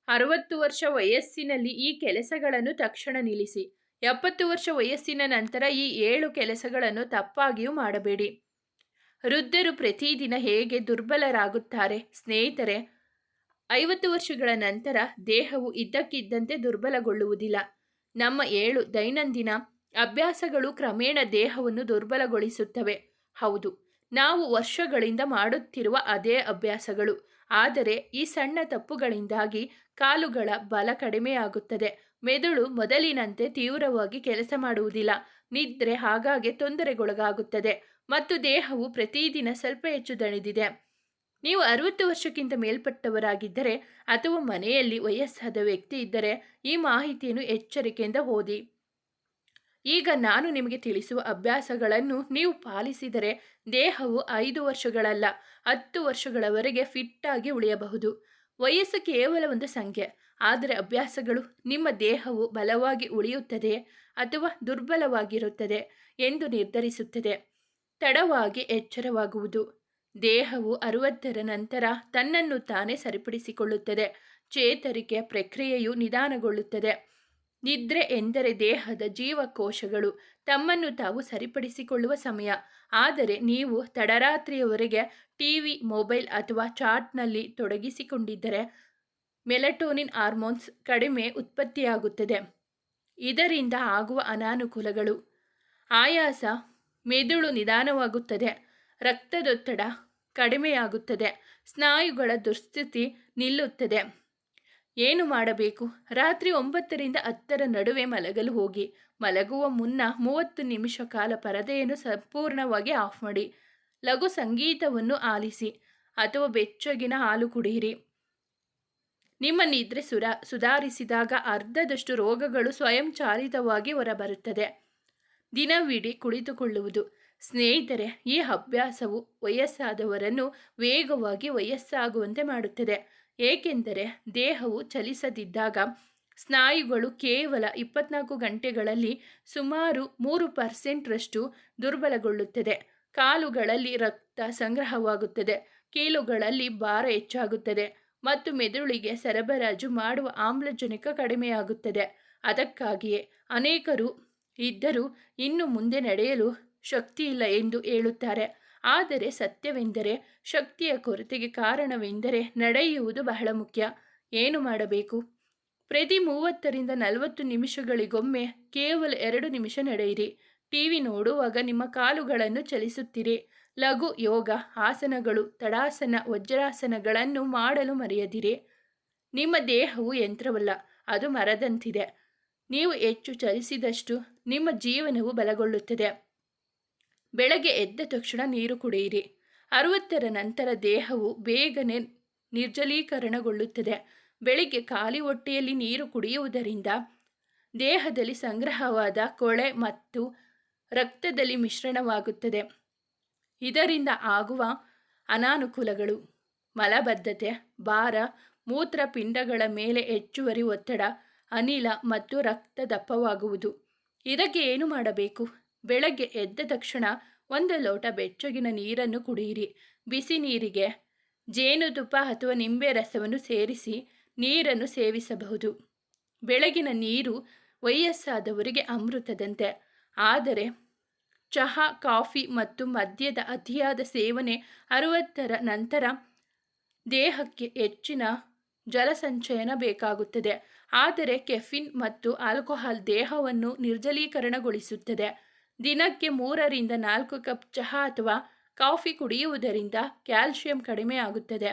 60 ವರ್ಷ ವಯಸ್ಸಿನಲ್ಲಿ ಈ ಕೆಲಸಗಳನ್ನು ತಕ್ಷಣ ನಿಲ್ಲಿಸಿ. 70 ವರ್ಷ ವಯಸ್ಸಿನ ನಂತರ ಈ 7 ಕೆಲಸಗಳನ್ನು ತಪ್ಪಾಗಿಯೂ ಮಾಡಬೇಡಿ. ವೃದ್ಧರು ಪ್ರತಿದಿನ ಹೇಗೆ ದುರ್ಬಲರಾಗುತ್ತಾರೆ ಸ್ನೇಹಿತರೆ? 50 ವರ್ಷಗಳ ನಂತರ ದೇಹವು ಇದ್ದಕ್ಕಿದ್ದಂತೆ ದುರ್ಬಲಗೊಳ್ಳುವುದಿಲ್ಲ. ನಮ್ಮ 7 ದೈನಂದಿನ ಅಭ್ಯಾಸಗಳು ಕ್ರಮೇಣ ದೇಹವನ್ನು ದುರ್ಬಲಗೊಳಿಸುತ್ತವೆ. ಹೌದು, ನಾವು ವರ್ಷಗಳಿಂದ ಮಾಡುತ್ತಿರುವ ಅದೇ ಅಭ್ಯಾಸಗಳು. ಆದರೆ ಈ ಸಣ್ಣ ತಪ್ಪುಗಳಿಂದಾಗಿ ಕಾಲುಗಳ ಬಲ ಕಡಿಮೆಯಾಗುತ್ತದೆ. ಮೆದುಳು ಮೊದಲಿನಂತೆ ತೀವ್ರವಾಗಿ ಕೆಲಸ ಮಾಡುವುದಿಲ್ಲ. ನಿದ್ರೆ ಆಗಾಗ್ಗೆ ತೊಂದರೆಗೊಳಗಾಗುತ್ತದೆ ಮತ್ತು ದೇಹವು ಪ್ರತಿದಿನ ಸ್ವಲ್ಪ ಹೆಚ್ಚು ದಣಿದಿದೆ. ನೀವು 60 ವರ್ಷಕ್ಕಿಂತ ಮೇಲ್ಪಟ್ಟವರಾಗಿದ್ದರೆ ಅಥವಾ ಮನೆಯಲ್ಲಿ ವಯಸ್ಸಾದ ವ್ಯಕ್ತಿ ಇದ್ದರೆ ಈ ಮಾಹಿತಿಯನ್ನು ಎಚ್ಚರಿಕೆಯಿಂದ ಓದಿ. ಈಗ ನಾನು ನಿಮಗೆ ತಿಳಿಸುವ ಅಭ್ಯಾಸಗಳನ್ನು ನೀವು ಪಾಲಿಸಿದರೆ ದೇಹವು 5 ವರ್ಷಗಳಲ್ಲ 10 ವರ್ಷಗಳವರೆಗೆ ಫಿಟ್ ಆಗಿ ಉಳಿಯಬಹುದು. ವಯಸ್ಸು ಕೇವಲ ಒಂದು ಸಂಖ್ಯೆ, ಆದರೆ ಅಭ್ಯಾಸಗಳು ನಿಮ್ಮ ದೇಹವು ಬಲವಾಗಿ ಉಳಿಯುತ್ತದೆ ಅಥವಾ ದುರ್ಬಲವಾಗಿರುತ್ತದೆ ಎಂದು ನಿರ್ಧರಿಸುತ್ತದೆ. ತಡವಾಗಿ ಎಚ್ಚರವಾಗುವುದು. ದೇಹವು 60ರ ನಂತರ ತನ್ನನ್ನು ತಾನೇ ಸರಿಪಡಿಸಿಕೊಳ್ಳುತ್ತದೆ. ಚೇತರಿಕೆಯ ಪ್ರಕ್ರಿಯೆಯು ನಿಧಾನಗೊಳ್ಳುತ್ತದೆ. ನಿದ್ರೆ ಎಂದರೆ ದೇಹದ ಜೀವಕೋಶಗಳು ತಮ್ಮನ್ನು ತಾವು ಸರಿಪಡಿಸಿಕೊಳ್ಳುವ ಸಮಯ. ಆದರೆ ನೀವು ತಡರಾತ್ರಿಯವರೆಗೆ ಟಿವಿ, ಮೊಬೈಲ್ ಅಥವಾ ಚಾಟ್ನಲ್ಲಿ ತೊಡಗಿಸಿಕೊಂಡಿದ್ದರೆ ಮೆಲಟೋನಿನ್ ಹಾರ್ಮೋನ್ಸ್ ಕಡಿಮೆ ಉತ್ಪತ್ತಿಯಾಗುತ್ತದೆ. ಇದರಿಂದ ಆಗುವ ಅನಾನುಕೂಲಗಳು: ಆಯಾಸ, ಮೆದುಳು ನಿಧಾನವಾಗುತ್ತದೆ, ರಕ್ತದೊತ್ತಡ ಕಡಿಮೆಯಾಗುತ್ತದೆ, ಸ್ನಾಯುಗಳ ದುಸ್ಥಿತಿ ನಿಲ್ಲುತ್ತದೆ. ಏನು ಮಾಡಬೇಕು? ರಾತ್ರಿ 9ರಿಂದ 10ರ ನಡುವೆ ಮಲಗಲು ಹೋಗಿ. ಮಲಗುವ ಮುನ್ನ 30 ನಿಮಿಷ ಕಾಲ ಪರದೆಯನ್ನು ಸಂಪೂರ್ಣವಾಗಿ ಆಫ್ ಮಾಡಿ. ಲಘು ಸಂಗೀತವನ್ನು ಆಲಿಸಿ ಅಥವಾ ಬೆಚ್ಚಗಿನ ಹಾಲು ಕುಡಿಯಿರಿ. ನಿಮ್ಮ ನಿದ್ರೆ ಸುಧಾರಿಸಿದಾಗ ಅರ್ಧದಷ್ಟು ರೋಗಗಳು ಸ್ವಯಂಚಾಲಿತವಾಗಿ ಹೊರಬರುತ್ತದೆ. ದಿನವಿಡೀ ಕುಳಿತುಕೊಳ್ಳುವುದು. ಸ್ನೇಹಿತರೆ, ಈ ಅಭ್ಯಾಸವು ವಯಸ್ಸಾದವರನ್ನು ವೇಗವಾಗಿ ವಯಸ್ಸಾಗುವಂತೆ ಮಾಡುತ್ತದೆ. ಏಕೆಂದರೆ ದೇಹವು ಚಲಿಸದಿದ್ದಾಗ ಸ್ನಾಯುಗಳು ಕೇವಲ 24 ಗಂಟೆಗಳಲ್ಲಿ ಸುಮಾರು 3% ದುರ್ಬಲಗೊಳ್ಳುತ್ತದೆ. ಕಾಲುಗಳಲ್ಲಿ ರಕ್ತ ಸಂಗ್ರಹವಾಗುತ್ತದೆ, ಕೀಲುಗಳಲ್ಲಿ ಭಾರ ಹೆಚ್ಚಾಗುತ್ತದೆ ಮತ್ತು ಮೆದುಳಿಗೆ ಸರಬರಾಜು ಮಾಡುವ ಆಮ್ಲಜನಕ ಕಡಿಮೆಯಾಗುತ್ತದೆ. ಅದಕ್ಕಾಗಿಯೇ ಅನೇಕರು ಇದ್ದರೂ ಇನ್ನು ಮುಂದೆ ನಡೆಯಲು ಶಕ್ತಿಯಿಲ್ಲ ಎಂದು ಹೇಳುತ್ತಾರೆ. ಆದರೆ ಸತ್ಯವೆಂದರೆ ಶಕ್ತಿಯ ಕೊರತೆಗೆ ಕಾರಣವೆಂದರೆ ನಡೆಯುವುದು ಬಹಳ ಮುಖ್ಯ. ಏನು ಮಾಡಬೇಕು? ಪ್ರತಿ 30ರಿಂದ 40 ನಿಮಿಷಗಳಿಗೊಮ್ಮೆ ಕೇವಲ 2 ನಿಮಿಷ ನಡೆಯಿರಿ. ಟಿವಿ ನೋಡುವಾಗ ನಿಮ್ಮ ಕಾಲುಗಳನ್ನು ಚಲಿಸುತ್ತಿರಿ. ಲಘು ಯೋಗ ಆಸನಗಳು, ತಡಾಸನ, ವಜ್ರಾಸನಗಳನ್ನು ಮಾಡಲು ಮರೆಯದಿರಿ. ನಿಮ್ಮ ದೇಹವು ಯಂತ್ರವಲ್ಲ, ಅದು ಮರದಂತಿದೆ. ನೀವು ಹೆಚ್ಚು ಚಲಿಸಿದಷ್ಟು ನಿಮ್ಮ ಜೀವನವು ಬಲಗೊಳ್ಳುತ್ತದೆ. ಬೆಳಗ್ಗೆ ಎದ್ದ ತಕ್ಷಣ ನೀರು ಕುಡಿಯಿರಿ. 60ರ ನಂತರ ದೇಹವು ಬೇಗನೆ ನಿರ್ಜಲೀಕರಣಗೊಳ್ಳುತ್ತದೆ. ಬೆಳಿಗ್ಗೆ ಖಾಲಿ ಹೊಟ್ಟೆಯಲ್ಲಿ ನೀರು ಕುಡಿಯುವುದರಿಂದ ದೇಹದಲ್ಲಿ ಸಂಗ್ರಹವಾದ ಕೊಳೆ ಮತ್ತು ರಕ್ತದಲ್ಲಿ ಮಿಶ್ರಣವಾಗುತ್ತದೆ. ಇದರಿಂದ ಆಗುವ ಅನಾನುಕೂಲಗಳು: ಮಲಬದ್ಧತೆ, ಭಾರ, ಮೂತ್ರಪಿಂಡಗಳ ಮೇಲೆ ಹೆಚ್ಚುವರಿ ಒತ್ತಡ, ಅನಿಲ ಮತ್ತು ರಕ್ತ ದಪ್ಪವಾಗುವುದು. ಇದಕ್ಕೆ ಏನು ಮಾಡಬೇಕು? ಬೆಳಗ್ಗೆ ಎದ್ದ ತಕ್ಷಣ 1 ಲೋಟ ಬೆಚ್ಚಗಿನ ನೀರನ್ನು ಕುಡಿಯಿರಿ. ಬಿಸಿ ನೀರಿಗೆ ಜೇನುತುಪ್ಪ ಅಥವಾ ನಿಂಬೆ ರಸವನ್ನು ಸೇರಿಸಿ ನೀರನ್ನು ಸೇವಿಸಬಹುದು. ಬೆಳಗಿನ ನೀರು ವಯಸ್ಸಾದವರಿಗೆ ಅಮೃತದಂತೆ. ಆದರೆ ಚಹಾ, ಕಾಫಿ ಮತ್ತು ಮದ್ಯದ ಅತಿಯಾದ ಸೇವನೆ 60ರ ನಂತರ ದೇಹಕ್ಕೆ ಹೆಚ್ಚಿನ ಜಲಸಂಚಯನ ಬೇಕಾಗುತ್ತದೆ. ಆದರೆ ಕೆಫಿನ್ ಮತ್ತು ಆಲ್ಕೋಹಾಲ್ ದೇಹವನ್ನು ನಿರ್ಜಲೀಕರಣಗೊಳಿಸುತ್ತದೆ. ದಿನಕ್ಕೆ 3ರಿಂದ 4 ಕಪ್ ಚಹಾ ಅಥವಾ ಕಾಫಿ ಕುಡಿಯುವುದರಿಂದ ಕ್ಯಾಲ್ಸಿಯಂ ಕಡಿಮೆಯಾಗುತ್ತದೆ.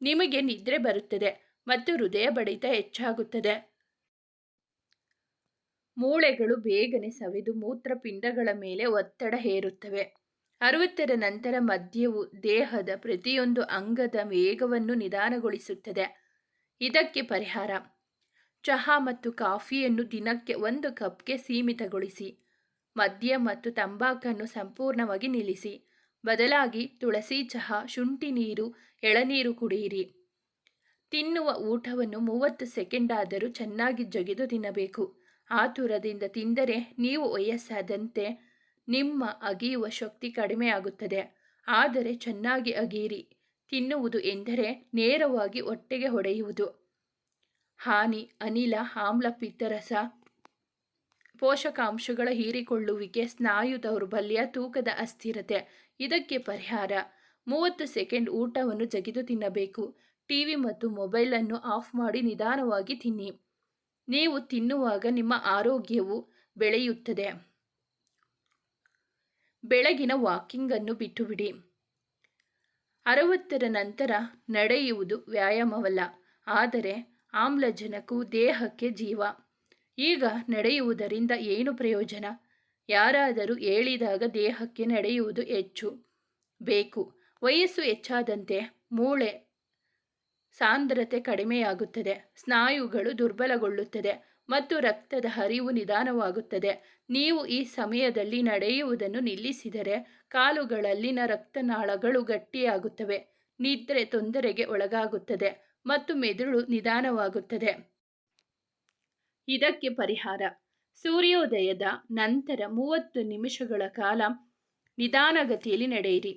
ನಿಮಗೆ ನಿದ್ರೆ ಬರುತ್ತದೆ ಮತ್ತು ಹೃದಯ ಬಡಿತ ಹೆಚ್ಚಾಗುತ್ತದೆ. ಮೂಳೆಗಳು ಬೇಗನೆ ಸವೆದು ಮೂತ್ರಪಿಂಡಗಳ ಮೇಲೆ ಒತ್ತಡ ಹೇರುತ್ತವೆ. 60ರ ನಂತರ ಮದ್ಯವು ದೇಹದ ಪ್ರತಿಯೊಂದು ಅಂಗದ ವೇಗವನ್ನು ನಿಧಾನಗೊಳಿಸುತ್ತದೆ. ಇದಕ್ಕೆ ಪರಿಹಾರ: ಚಹಾ ಮತ್ತು ಕಾಫಿಯನ್ನು ದಿನಕ್ಕೆ 1 ಕಪ್ಗೆ ಸೀಮಿತಗೊಳಿಸಿ. ಮದ್ಯ ಮತ್ತು ತಂಬಾಕನ್ನು ಸಂಪೂರ್ಣವಾಗಿ ನಿಲ್ಲಿಸಿ. ಬದಲಾಗಿ ತುಳಸಿ ಚಹಾ, ಶುಂಠಿ ನೀರು, ಎಳನೀರು ಕುಡಿಯಿರಿ. ತಿನ್ನುವ ಊಟವನ್ನು 30 ಸೆಕೆಂಡ್ ಆದರೂ ಚೆನ್ನಾಗಿ ಜಗಿದು ತಿನ್ನಬೇಕು. ಆತುರದಿಂದ ತಿಂದರೆ ನೀವು ವಯಸ್ಸಾದಂತೆ ನಿಮ್ಮ ಅಗಿಯುವ ಶಕ್ತಿ ಕಡಿಮೆಯಾಗುತ್ತದೆ. ಆದರೆ ಚೆನ್ನಾಗಿ ಅಗಿಯಿರಿ. ತಿನ್ನುವುದು ಎಂದರೆ ನೇರವಾಗಿ ಹೊಟ್ಟೆಗೆ ಹೊಡೆಯುವುದು. ಹಾನಿ, ಅನಿಲ, ಆಮ್ಲ, ಪಿತ್ತರಸ, ಪೋಷಕಾಂಶಗಳ ಹೀರಿಕೊಳ್ಳುವಿಕೆ, ಸ್ನಾಯು ದೌರ್ಬಲ್ಯ, ತೂಕದ ಅಸ್ಥಿರತೆ. ಇದಕ್ಕೆ ಪರಿಹಾರ: 30 ಸೆಕೆಂಡ್ ಊಟವನ್ನು ಜಗಿದು ತಿನ್ನಬೇಕು. ಟಿವಿ ಮತ್ತು ಮೊಬೈಲನ್ನು ಆಫ್ ಮಾಡಿ ನಿಧಾನವಾಗಿ ತಿನ್ನಿ. ನೀವು ತಿನ್ನುವಾಗ ನಿಮ್ಮ ಆರೋಗ್ಯವು ಬೆಳೆಯುತ್ತದೆ. ಬೆಳಗಿನ ವಾಕಿಂಗ್ ಅನ್ನು ಬಿಟ್ಟುಬಿಡಿ. 60ರ ನಂತರ ನಡೆಯುವುದು ವ್ಯಾಯಾಮವಲ್ಲ, ಆದರೆ ಆಮ್ಲಜನಕವು ದೇಹಕ್ಕೆ ಜೀವ. ಈಗ ನಡೆಯುವುದರಿಂದ ಏನು ಪ್ರಯೋಜನ? ಯಾರಾದರೂ ಹೇಳಿದಾಗ ದೇಹಕ್ಕೆ ನಡೆಯುವುದು ಹೆಚ್ಚು ಬೇಕು. ವಯಸ್ಸು ಹೆಚ್ಚಾದಂತೆ ಮೂಳೆ ಸಾಂದ್ರತೆ ಕಡಿಮೆಯಾಗುತ್ತದೆ, ಸ್ನಾಯುಗಳು ದುರ್ಬಲಗೊಳ್ಳುತ್ತದೆ ಮತ್ತು ರಕ್ತದ ಹರಿವು ನಿಧಾನವಾಗುತ್ತದೆ. ನೀವು ಈ ಸಮಯದಲ್ಲಿ ನಡೆಯುವುದನ್ನು ನಿಲ್ಲಿಸಿದರೆ ಕಾಲುಗಳಲ್ಲಿನ ರಕ್ತನಾಳಗಳು ಗಟ್ಟಿಯಾಗುತ್ತವೆ, ನಿದ್ರೆ ತೊಂದರೆಗೆ ಒಳಗಾಗುತ್ತದೆ ಮತ್ತು ಮೆದುಳು ನಿಧಾನವಾಗುತ್ತದೆ. ಇದಕ್ಕೆ ಪರಿಹಾರ: ಸೂರ್ಯೋದಯದ ನಂತರ 30 ನಿಮಿಷಗಳ ಕಾಲ ನಿಧಾನಗತಿಯಲ್ಲಿ ನಡೆಯಿರಿ.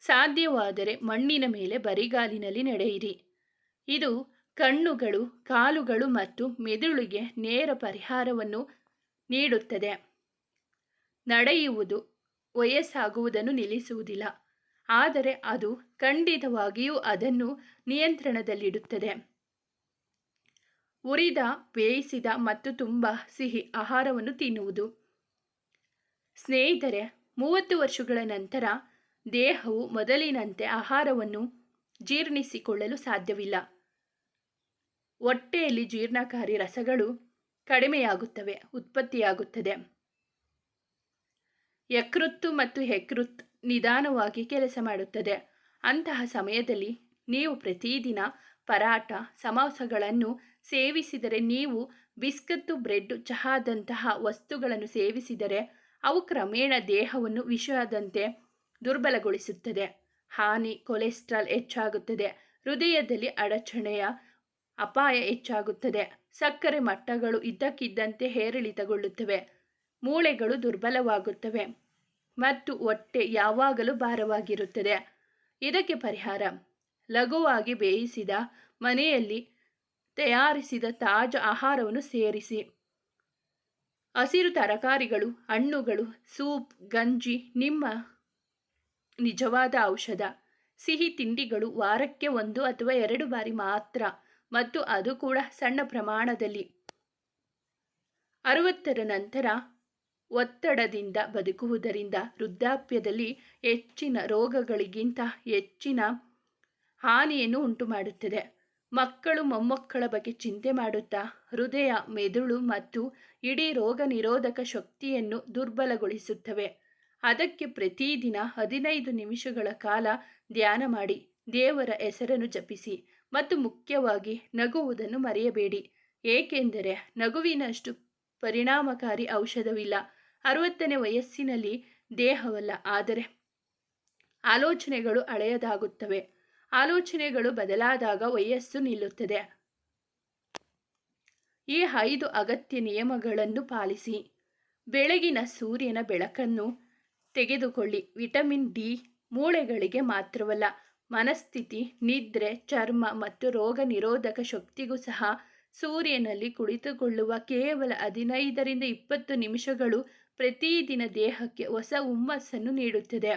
ಸಾಧ್ಯವಾದರೆ ಮಣ್ಣಿನ ಮೇಲೆ ಬರಿಗಾಲಿನಲ್ಲಿ ನಡೆಯಿರಿ. ಇದು ಕಣ್ಣುಗಳು, ಕಾಲುಗಳು ಮತ್ತು ಮೆದುಳಿಗೆ ನೇರ ಪರಿಹಾರವನ್ನು ನೀಡುತ್ತದೆ. ನಡೆಯುವುದು ವಯಸ್ಸಾಗುವುದನ್ನು ನಿಲ್ಲಿಸುವುದಿಲ್ಲ, ಆದರೆ ಅದು ಖಂಡಿತವಾಗಿಯೂ ಅದನ್ನು ನಿಯಂತ್ರಣದಲ್ಲಿಡುತ್ತದೆ. ಹುರಿದ, ಬೇಯಿಸಿದ ಮತ್ತು ತುಂಬ ಸಿಹಿ ಆಹಾರವನ್ನು ತಿನ್ನುವುದು. ಸ್ನೇಹಿತರೆ, 30 ವರ್ಷಗಳ ನಂತರ ದೇಹವು ಮೊದಲಿನಂತೆ ಆಹಾರವನ್ನು ಜೀರ್ಣಿಸಿಕೊಳ್ಳಲು ಸಾಧ್ಯವಿಲ್ಲ. ಹೊಟ್ಟೆಯಲ್ಲಿ ಜೀರ್ಣಕಾರಿ ರಸಗಳು ಕಡಿಮೆಯಾಗುತ್ತವೆ, ಉತ್ಪತ್ತಿಯಾಗುತ್ತದೆ. ಯಕೃತ್ತು ಮತ್ತು ಯಕೃತ್ ನಿಧಾನವಾಗಿ ಕೆಲಸ ಮಾಡುತ್ತದೆ. ಅಂತಹ ಸಮಯದಲ್ಲಿ ನೀವು ಪ್ರತಿದಿನ ಪರಾಟ, ಸಮೋಸಗಳನ್ನು ಸೇವಿಸಿದರೆ, ನೀವು ಬಿಸ್ಕತ್ತು, ಬ್ರೆಡ್, ಚಹಾದಂತಹ ವಸ್ತುಗಳನ್ನು ಸೇವಿಸಿದರೆ ಅವು ಕ್ರಮೇಣ ದೇಹವನ್ನು ವಿಷದಂತೆ ದುರ್ಬಲಗೊಳಿಸುತ್ತದೆ. ಹಾನಿ: ಕೊಲೆಸ್ಟ್ರಾಲ್ ಹೆಚ್ಚಾಗುತ್ತದೆ, ಹೃದಯದಲ್ಲಿ ಅಡಚಣೆಯ ಅಪಾಯ ಹೆಚ್ಚಾಗುತ್ತದೆ, ಸಕ್ಕರೆ ಮಟ್ಟಗಳು ಇದ್ದಕ್ಕಿದ್ದಂತೆ ಏರಿಳಿತಗೊಳ್ಳುತ್ತವೆ, ಮೂಳೆಗಳು ದುರ್ಬಲವಾಗುತ್ತವೆ ಮತ್ತು ಹೊಟ್ಟೆ ಯಾವಾಗಲೂ ಭಾರವಾಗಿರುತ್ತದೆ. ಇದಕ್ಕೆ ಪರಿಹಾರ: ಲಘುವಾಗಿ ಬೇಯಿಸಿದ, ಮನೆಯಲ್ಲಿ ತಯಾರಿಸಿದ ತಾಜಾ ಆಹಾರವನ್ನು ಸೇರಿಸಿ. ಹಸಿರು ತರಕಾರಿಗಳು, ಹಣ್ಣುಗಳು, ಸೂಪ್, ಗಂಜಿ ನಿಮ್ಮ ನಿಜವಾದ ಔಷಧ. ಸಿಹಿ ತಿಂಡಿಗಳು ವಾರಕ್ಕೆ 1 ಅಥವಾ 2 ಬಾರಿ ಮಾತ್ರ, ಮತ್ತು ಅದು ಕೂಡ ಸಣ್ಣ ಪ್ರಮಾಣದಲ್ಲಿ. 60ರ ನಂತರ ಒತ್ತಡದಿಂದ ಬದುಕುವುದರಿಂದ ವೃದ್ಧಾಪ್ಯದಲ್ಲಿ ಹೆಚ್ಚಿನ ರೋಗಗಳಿಗಿಂತ ಹೆಚ್ಚಿನ ಹಾನಿಯನ್ನು ಉಂಟುಮಾಡುತ್ತದೆ. ಮಕ್ಕಳು, ಮೊಮ್ಮಕ್ಕಳ ಬಗ್ಗೆ ಚಿಂತೆ ಮಾಡುತ್ತಾ ಹೃದಯ, ಮೆದುಳು ಮತ್ತು ಇಡೀ ರೋಗ ನಿರೋಧಕ ಶಕ್ತಿಯನ್ನು ದುರ್ಬಲಗೊಳಿಸುತ್ತವೆ. ಅದಕ್ಕೆ ಪ್ರತಿದಿನ 15 ನಿಮಿಷಗಳ ಕಾಲ ಧ್ಯಾನ ಮಾಡಿ, ದೇವರ ಹೆಸರನ್ನು ಜಪಿಸಿ ಮತ್ತು ಮುಖ್ಯವಾಗಿ ನಗುವುದನ್ನು ಮರೆಯಬೇಡಿ, ಏಕೆಂದರೆ ನಗುವಿನಷ್ಟು ಪರಿಣಾಮಕಾರಿ ಔಷಧವಿಲ್ಲ. 60ನೇ ವಯಸ್ಸಿನಲ್ಲಿ ದೇಹವಲ್ಲ, ಆದರೆ ಆಲೋಚನೆಗಳು ಹಳೆಯದಾಗುತ್ತವೆ. ಆಲೋಚನೆಗಳು ಬದಲಾದಾಗ ವಯಸ್ಸು ನಿಲ್ಲುತ್ತದೆ. ಈ 5 ಅಗತ್ಯ ನಿಯಮಗಳನ್ನು ಪಾಲಿಸಿ. ಬೆಳಗಿನ ಸೂರ್ಯನ ಬೆಳಕನ್ನು ತೆಗೆದುಕೊಳ್ಳಿ. ವಿಟಮಿನ್ ಡಿ ಮೂಳೆಗಳಿಗೆ ಮಾತ್ರವಲ್ಲ, ಮನಸ್ಥಿತಿ, ನಿದ್ರೆ, ಚರ್ಮ ಮತ್ತು ರೋಗ ನಿರೋಧಕ ಶಕ್ತಿಗೂ ಸಹ ಸೂರ್ಯನಲ್ಲಿ ಕುಳಿತುಕೊಳ್ಳುವ ಕೇವಲ 15ರಿಂದ 20 ನಿಮಿಷಗಳು ಪ್ರತಿದಿನ ದೇಹಕ್ಕೆ ಹೊಸ ಹುಮ್ಮಸ್ಸನ್ನು ನೀಡುತ್ತದೆ.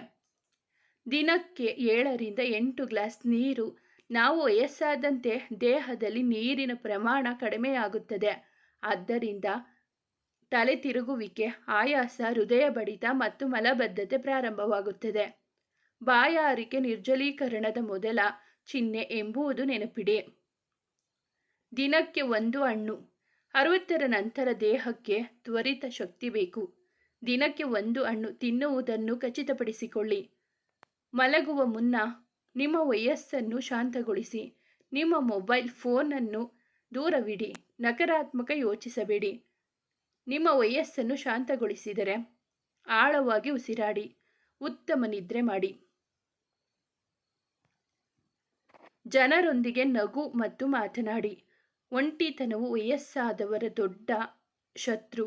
ದಿನಕ್ಕೆ 7ರಿಂದ 8 ಗ್ಲಾಸ್ ನೀರು. ನಾವು ವಯಸ್ಸಾದಂತೆ ದೇಹದಲ್ಲಿ ನೀರಿನ ಪ್ರಮಾಣ ಕಡಿಮೆಯಾಗುತ್ತದೆ. ಆದ್ದರಿಂದ ತಲೆ ತಿರುಗುವಿಕೆ, ಆಯಾಸ, ಹೃದಯ ಬಡಿತ ಮತ್ತು ಮಲಬದ್ಧತೆ ಪ್ರಾರಂಭವಾಗುತ್ತದೆ. ಬಾಯಾರಿಕೆ ನಿರ್ಜಲೀಕರಣದ ಮೊದಲ ಚಿಹ್ನೆ ಎಂಬುದು ನೆನಪಿಡಿ. ದಿನಕ್ಕೆ 1 ಹಣ್ಣು. 60ರ ನಂತರ ದೇಹಕ್ಕೆ ತ್ವರಿತ ಶಕ್ತಿ ಬೇಕು. ದಿನಕ್ಕೆ 1 ಹಣ್ಣು ತಿನ್ನುವುದನ್ನು ಖಚಿತಪಡಿಸಿಕೊಳ್ಳಿ. ಮಲಗುವ ಮುನ್ನ ನಿಮ್ಮ ವಯಸ್ಸನ್ನು ಶಾಂತಗೊಳಿಸಿ. ನಿಮ್ಮ ಮೊಬೈಲ್ ಫೋನನ್ನು ದೂರವಿಡಿ. ನಕಾರಾತ್ಮಕ ಯೋಚಿಸಬೇಡಿ. ನಿಮ್ಮ ವಯಸ್ಸನ್ನು ಶಾಂತಗೊಳಿಸಿದರೆ ಆಳವಾಗಿ ಉಸಿರಾಡಿ, ಉತ್ತಮ ನಿದ್ರೆ ಮಾಡಿ. ಜನರೊಂದಿಗೆ ನಗು ಮತ್ತು ಮಾತನಾಡಿ. ಒಂಟಿತನವು ವಯಸ್ಸಾದವರ ದೊಡ್ಡ ಶತ್ರು.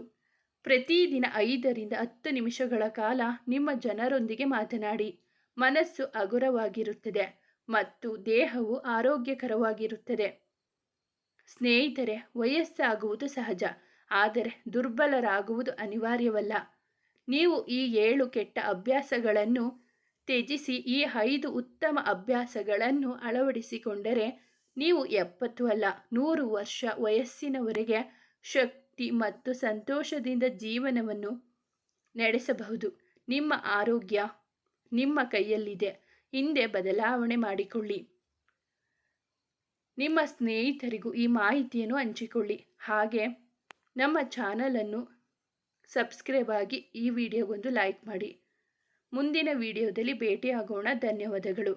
ಪ್ರತಿದಿನ 5ರಿಂದ 10 ನಿಮಿಷಗಳ ಕಾಲ ನಿಮ್ಮ ಜನರೊಂದಿಗೆ ಮಾತನಾಡಿ. ಮನಸ್ಸು ಹಗುರವಾಗಿರುತ್ತದೆ ಮತ್ತು ದೇಹವು ಆರೋಗ್ಯಕರವಾಗಿರುತ್ತದೆ. ಸ್ನೇಹಿತರೆ, ವಯಸ್ಸಾಗುವುದು ಸಹಜ, ಆದರೆ ದುರ್ಬಲರಾಗುವುದು ಅನಿವಾರ್ಯವಲ್ಲ. ನೀವು ಈ 7 ಕೆಟ್ಟ ಅಭ್ಯಾಸಗಳನ್ನು ತ್ಯಜಿಸಿ ಈ 5 ಉತ್ತಮ ಅಭ್ಯಾಸಗಳನ್ನು ಅಳವಡಿಸಿಕೊಂಡರೆ ನೀವು 70 ಅಲ್ಲ 100 ವರ್ಷ ವಯಸ್ಸಿನವರೆಗೆ ಶಕ್ತಿ ಮತ್ತು ಸಂತೋಷದಿಂದ ಜೀವನವನ್ನು ನಡೆಸಬಹುದು. ನಿಮ್ಮ ಆರೋಗ್ಯ ನಿಮ್ಮ ಕೈಯಲ್ಲಿದೆ. ಹಿಂದೆ ಬದಲಾವಣೆ ಮಾಡಿಕೊಳ್ಳಿ. ನಿಮ್ಮ ಸ್ನೇಹಿತರಿಗೂ ಈ ಮಾಹಿತಿಯನ್ನು ಹಂಚಿಕೊಳ್ಳಿ. ಹಾಗೆ ನಮ್ಮ ಚಾನಲನ್ನು ಸಬ್ಸ್ಕ್ರೈಬ್ ಆಗಿ ಈ ವಿಡಿಯೋಗೊಂದು ಲೈಕ್ ಮಾಡಿ. ಮುಂದಿನ ವಿಡಿಯೋದಲ್ಲಿ ಭೇಟಿಯಾಗೋಣ. ಧನ್ಯವಾದಗಳು.